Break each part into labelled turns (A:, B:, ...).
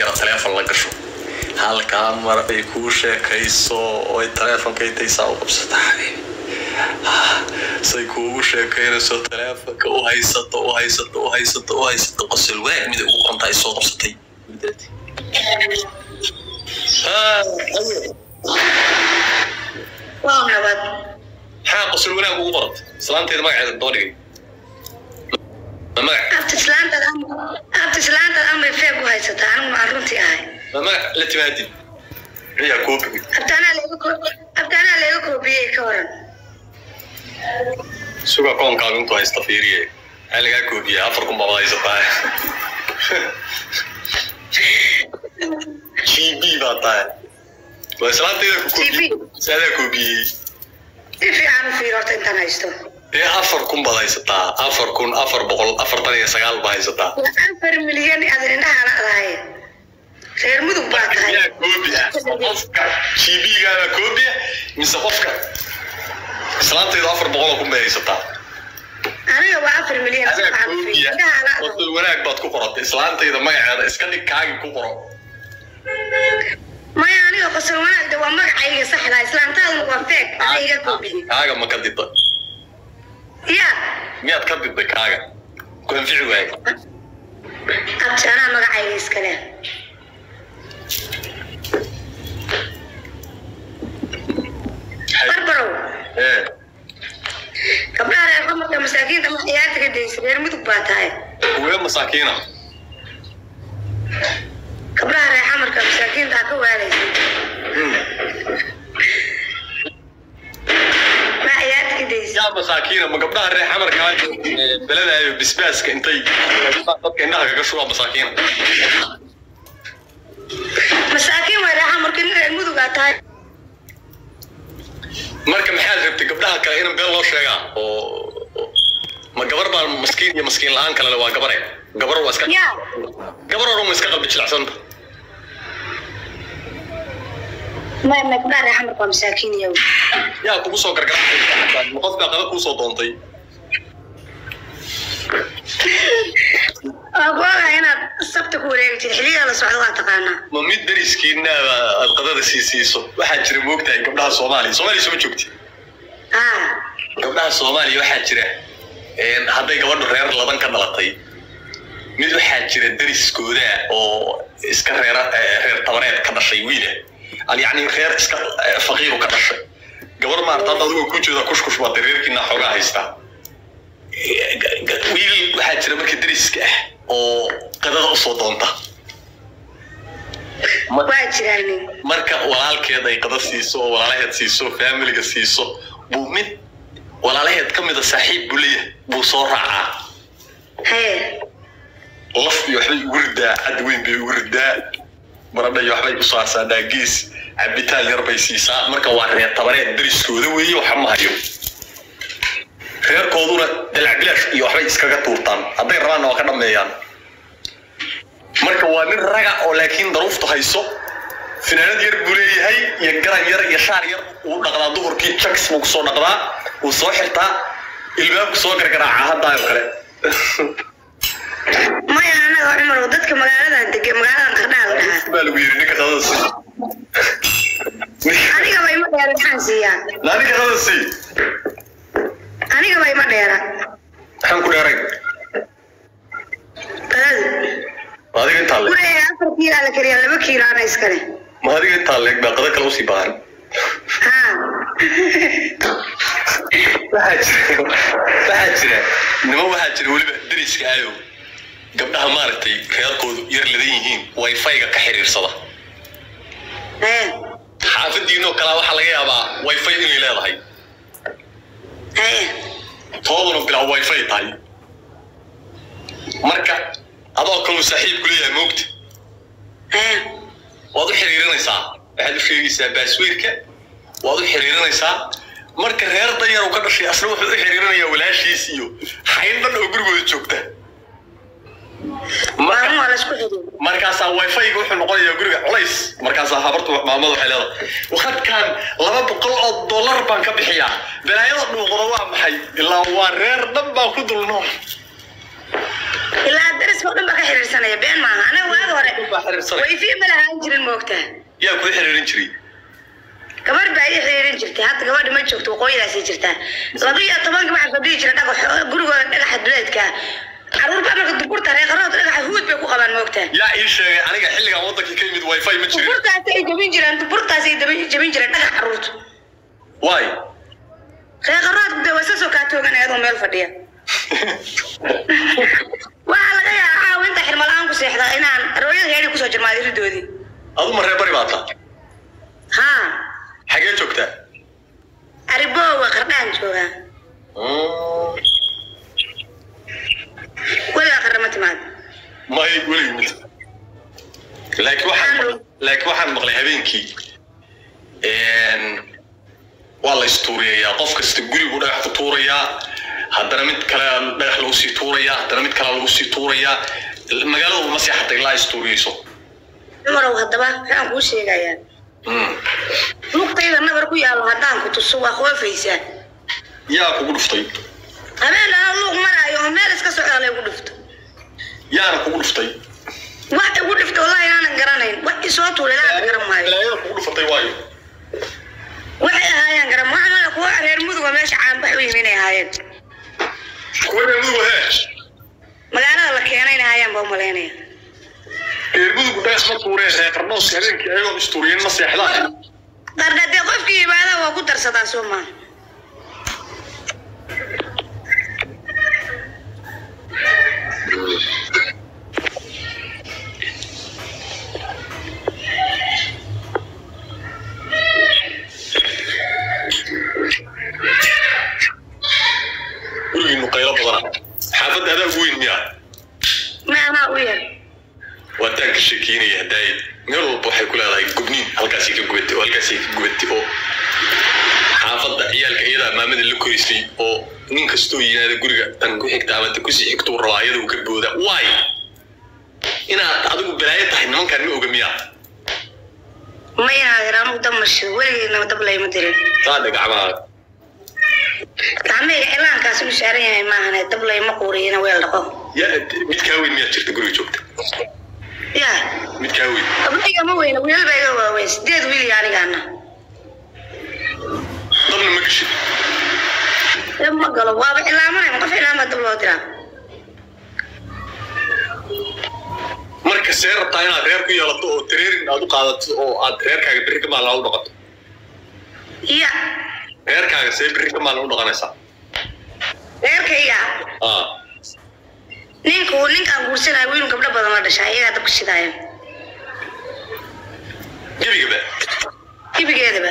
A: يرى تليفون لا قشو halka mar ay ku sheekayso oo telefonkayda isaw qabsata xabiibi say ku sheekayso telefonka oo haysato qosol waag mid ugu qantay soo qabsatay
B: waa nabad
A: qosol wanaag ugu qorad salaanteed magaceeda doonigay
B: abtislaanta amri feeg u haysata anigu ma runtii ahay
A: ما لا تبادل هي كوبي
B: أبدانا ليه كوبي كورن
A: سوق كون كابين تو استفيريه هل كوبي أفركم بابا يزبط شيبي بطل بس لا تيجي كوبي سأله كوبي
B: في عام في رات أنت نايستو
A: إيه أفركم بابا يزبط أفر بقول أفر تاني سجال بابا يزبط
B: 4 مليون أدرينا على هاي غير مدو باكا
A: يا كوبيا شيبي قال كوبيا مسقفك سلامتي ضافر بقولكم بيسطا
B: انا 4 مليون
A: انا كوبيا قلت وراك باد كقرط سلامتي ما يعرف اسكني كاغي كقرط
B: ما يعني قصر وانا دو مغعي صح لا اسلامتي waa fake aniga كوبيا
A: kaaga ma kadida
B: يا
A: miyaad kadida kaaga ku anfici waay
B: abjana magacay iskale بربرو
A: ايه
B: كبار عمرك مساكين ما حياتك ديس غير مدوب باتاي
A: وين مساكينه
B: كبار عمرك مساكين ذاك والي ما حياتك ديس
A: يا مساكينه ما قبلها الريح عمرك بلدها بسباسك انتي انها كشوا مساكينه
B: مساكين وين عمرك المدوب باتاي
A: marka maxaad rabtay gabdhaha kale in beel loo sheega oo ma gabar baa miskiin iyo miskiin la'aan kale waa gabar waa iska gabar oo iska qalbi jilacsan
B: ما كبار عمرك مساكين يا
A: yaa kugu soo gargaray ma qofka qada ku soo doontay
B: أقول أنا السبت كوريك تحليه على سعد واتقانا.
A: ما ميد دريس كينا القضاء السياسي واحد شري موقتها قبلها الصومالي شو بتشوفتي؟ قبلها الصومالي واحد شري هذا قبل الرياض لبن كان لطي ميد واحد شري دريس كودا أو إسكان رياض طبرات كذا شيء ويله يعني خير إسكان فقير وكذا شيء قبل ما ارتضوا كوجو ذا كوش ما ترير كنا حوجا هيستا ويل واحد شري مركز دريس كه oo qadada u soo doonta
B: waa jiraan
A: marka walaalkeed ay qada siiso walaalaheed siiso family-ga siiso buu mid walaalaheed kamid ah saaxiib buliye buu soo raacaa laf iyo waxay urdaa cad weyn bay urdaa marada iyo waxay u saarsadaa gees cabitaan yar bay siisaa marka waa reer tabareed dariskooda weeye waxa ma hayo reerkooduna dalacbilash iyo waxbay iskaga tuurtaan hadday rabaan oo ka dhameeyaan marka waa nin raga oo laakiin daruuftu hayso finaanad yar buu leeyahay iyo garan yar iyo shaar yar uu dhaqdaa duhurkii jacks buu soo dhaqdaa uu soo xirtaa ilbaabku soo gargaraaca hadda oo kale
B: ma yana Umar dadka magaalada degan magaalada Qardhaa la dhahaa
A: baa lagu yiri ninka qadada
B: aniga way ma dheera xansiya
A: aniga qadada si
B: aniga way ma dheera
A: waxaan ku dheeray adiga inta leeg
B: way 4 kiilo la kariya 2 kiilo ana iskale
A: ma adiga inta leeg baa qada kale u sii baahan waxaa jira weliba dariska aayo gabdhaha maaragtay reerkoodu yar ladan yihiin wifi-ga ka xiriirsada xaafadiinoo kale waxaa laga yaabaa wifi inay leedahay tooduna bilaa wifi tahay marka adoo kaluu saaxiibku leeyahay moogta waad u xiriirinaysaa waxaad u sheegaysaa baasweerka waad u xiriirinaysaa marka reer dayar uu ka dhashay asna wuxuu u xiriirinayaa walaashiis iyo xaydhan oo gurigooda joogta markaasaa wifi-ga wuxuu noqonayaa guriga culays markaasaa habartu maamada waxay leedahay waqadkan $200 baan ka bixiyaa balaayada dhuuqda waa maxay ilaa waa reer dhan baa ku dulnoo
B: ilaa daris oo dhan ba ka xiriirsanaya been maaha anaga waaga hore way fi malahan jirin moogtaa
A: yaa ku xiriirin jiray
B: gabadh baa ay xiriirin jirtay hadda gabadh ma joogto qoydaas ay jirtaa 12 waxa soo dhigi jiray dhagax gurigooda dhagaxa duleedka caruur baa marka duburta reeqarood dhagaxa huud bay ku qabaan moogtaa
A: yaa ii sheegay aniga xilligan wadankii ka yimid wifi ma jirin
B: duburtaas ay jabin jireen dhagax caruurtu
A: way
B: reeqarood de wasa soo ka tooganayado meel fadhiya waxa laga yaabaa inta xirmalaan ku seexda inaan rooyada heeri ku soo jirmaaday ridoodii
A: adu ma reebari baata
B: ha
A: xagee joogtaa
B: aribo waa qardaan jooga wala qaramatimad
A: may wali mid laakiin waxaan maqlay habeenkii waa la istuuriyaa qof kasta gurigu dhagax ku tuurayaa haddana mid kale dhagax lagu sii tuurayaa haddana mid kale lagu sii tuurayaa magaaladu ma seexatay ilaa istuuriyeyso
B: marow haddaba waxaan kuu sheegayaa lugtayda nabar ku yaalo haddaan ku tuso waa qoofaysaa
A: yaa kugu dhuftay
B: habeen aan lug maraayo meel iska socda la igu dhufto
A: yaana kugu dhuftay
B: wax igu dhufto wallahi aanan garanayn wax isoo tuulay aan garan maayo
A: ilaa kugu dhuftay waayo
B: waxay ahaayeen garan waxaan ku reer muduga meesha caan bax u yiminay ahaayeen
A: kuwa reer muduga
B: magaalada la keenayna ahaayeen baa maleynaya
A: reer muduga dhagax ma tuureen reer qarnoos habeenkii ayagoo istuuriyeen ma seexdaan
B: qardade qofkii ibaada waa ku darsadaa Soomaa
A: qaylo badan xaafadda adaa ugu weyn miyaa
B: ma ana u yar
A: wataan ka sheekeynaya haday meel walba waxay ku leedahay gubniin halkaasii ka gubatay oo xaafadda ciyaalka iyada maamada la korisay oo nin kastoo yimaada guriga tan ku xigta ama tan ku sii xigto raayada uu ka booda way inaad adigu balaayo tahay nimankan ma oga miyaa
B: ma yaaran u damasho weligeena dablay ma dirin
A: qaada gacmaha
B: كامل إعلان كاسم شارين ما هنا دبلة مقورين ويا لقو.
A: يا متكاوين مية شرط قولي شوكت.
B: يا.
A: متكاوين.
B: دبلة ما وين ويا البيجا ويس ديت ويلي يعني كنا.
A: دبلة ما كشي.
B: لما قالوا وابع إعلان ما نقف إعلان ما دبلة ترى.
A: مركز سير طاينا غير كي يلا تو تريرين أدو قادت أو أدرير كاغ بريك ما لاو نقط.
B: يا.
A: غير كاغ سير بريك ما لاو نقنيسا.
B: غير كيا. نينك أقولسنا وين قبل بدل ما دشاي هذا بكشي دايم.
A: كيف كذا؟
B: كيف كذا؟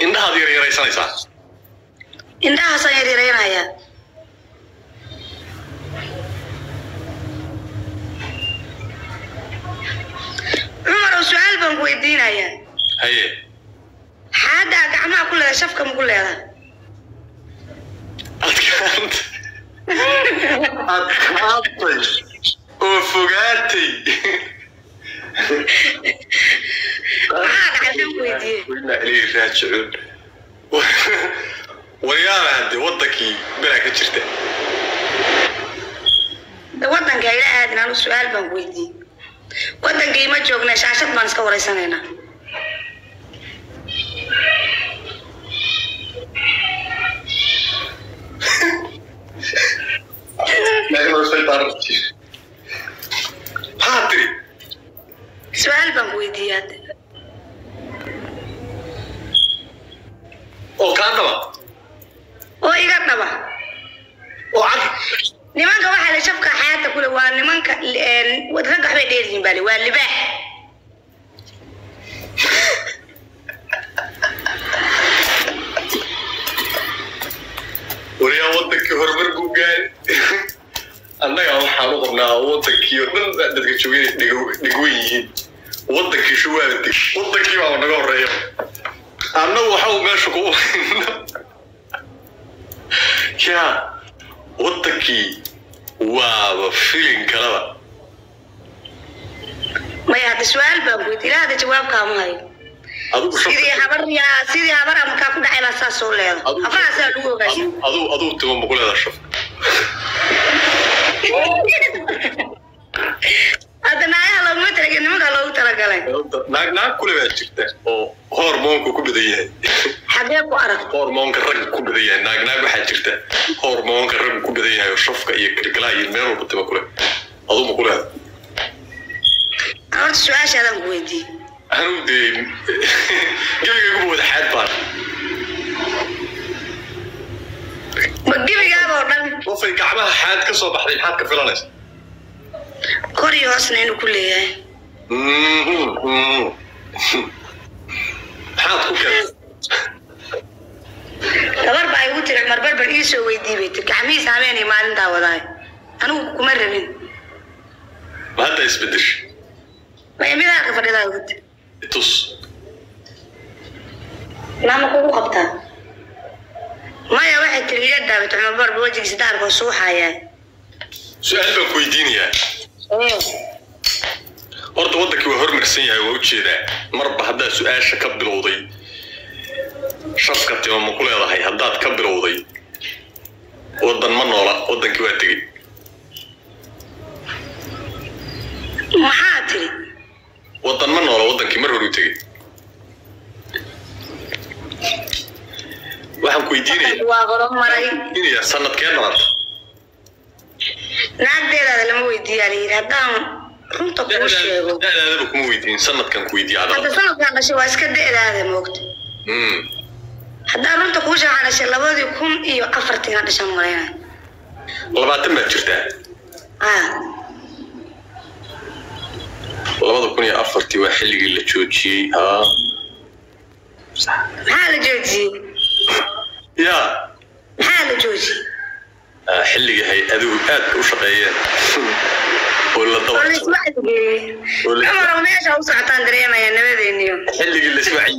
A: إنها هذه رئيسة نيسا.
B: إنها سيري رينايا. عمر سؤال بنقول يا.
A: هي.
B: هذا جماعة كلها شفكم كلها.
A: أتكلم. أتكلم. وفقاتي.
B: هذا عشان ويدي.
A: ولا إلي راجعون. ويانا هدي وضكي بلا كتشرته.
B: وضن كايلا هذا أنا سؤال بنقولي. وضن كي ما جوجنا شاشة ما نسكور رسالنا.
A: لكن مش تعرف كثير. هاتري.
B: سؤال بنقولي هذا.
A: أو كان نبا.
B: أو إيجاد نبا.
A: أو عاد.
B: nimanka waxa la shafka xayata kula waa nimanka wadranka waxay dheeryihiin bali waa libaax
A: wariya waddanka horumar buu gaaray annaga waxaan u qornaa waddankii oo dhan dadka joogay dhigweyn yihiin waddankii shuwaabti waddankii baa naga horeeya annagu waxa uu meesha ku yaa waddankii waaba filin kalaba
B: ما هذا سؤال بقول إلى هذا جواب كامل sidii habara markaa ku dhacay baa saas soo leedo afraasaa lagu ogaashay
A: aduu timo ma ku leedahay shaf
B: hadda naagaha looguma talagelin nimankaa loogu talagalay
A: naag kule baa jirta oo hormoonku ku badan yahay
B: xagee ku arag
A: hormoonka ragga ku badan yahay naag waxaa jirta hormoonka ragga ku badan yahay oo shafka iyo kirkalaha iyo meel walba timo kule aduu ma ku leedahay
B: horta su-aashaadaan ku weydiiyey
A: anuu dee gebigayguma wada xaad baan
B: ma gebigaaba oo dhan
A: qofay gacmaha xaad ka soo baxday maxaad ka filanaysa
B: kor iyo hoosna inuu ku leeyahay
A: maxaad ku keentay
B: gabar baa igu tiri cumar barbar ii soo weydii bay tiri gacmihiisa habeenay maalintaa wadaay anigu kuma rabin
A: ma hadda isbedesha
B: midaa ka fadhidaa igu tiri
A: tus
B: lama kugu qabtaa maya waxay tiri iga daawat cumar barbar wejigiisa daarkoo suuxayaa
A: su-aal baan ku weydiinayaa horta waddankii waa hormarsan yahay waa ujeedaa marba haddaad su-aasha ka bilowday shafka timo ma ku leedahay haddaad ka bilowday waddan ma noola waddankii waa tegey
B: maxaa tiri
A: waddan ma noola waddankii mar hor u tegey waxaan ku weydiinayaa sanadkee dhalanta
B: naagdeedaada lama weydiiyaa layidhi haddaan runta kuu sheego
A: da'daadaba kuma weydiin sanadkan ku weydiiya
B: hadda sanadkan dhashay waa iska da'daada moogta haddaan runta kuu sheego waxaan dhashay 2004 dhashan malaynaya
A: 20 baad jirtaa 2004 waa xilligii la joojiyey
B: maxaa la joojiyey
A: yaa
B: maxaa la joojiyey
A: xilligii hay-aduhu aadka u shaqeeyeen oo la
B: dabaamaro meesha u socotaan dareemaya nabadeeniyo
A: xilligii la iswacyi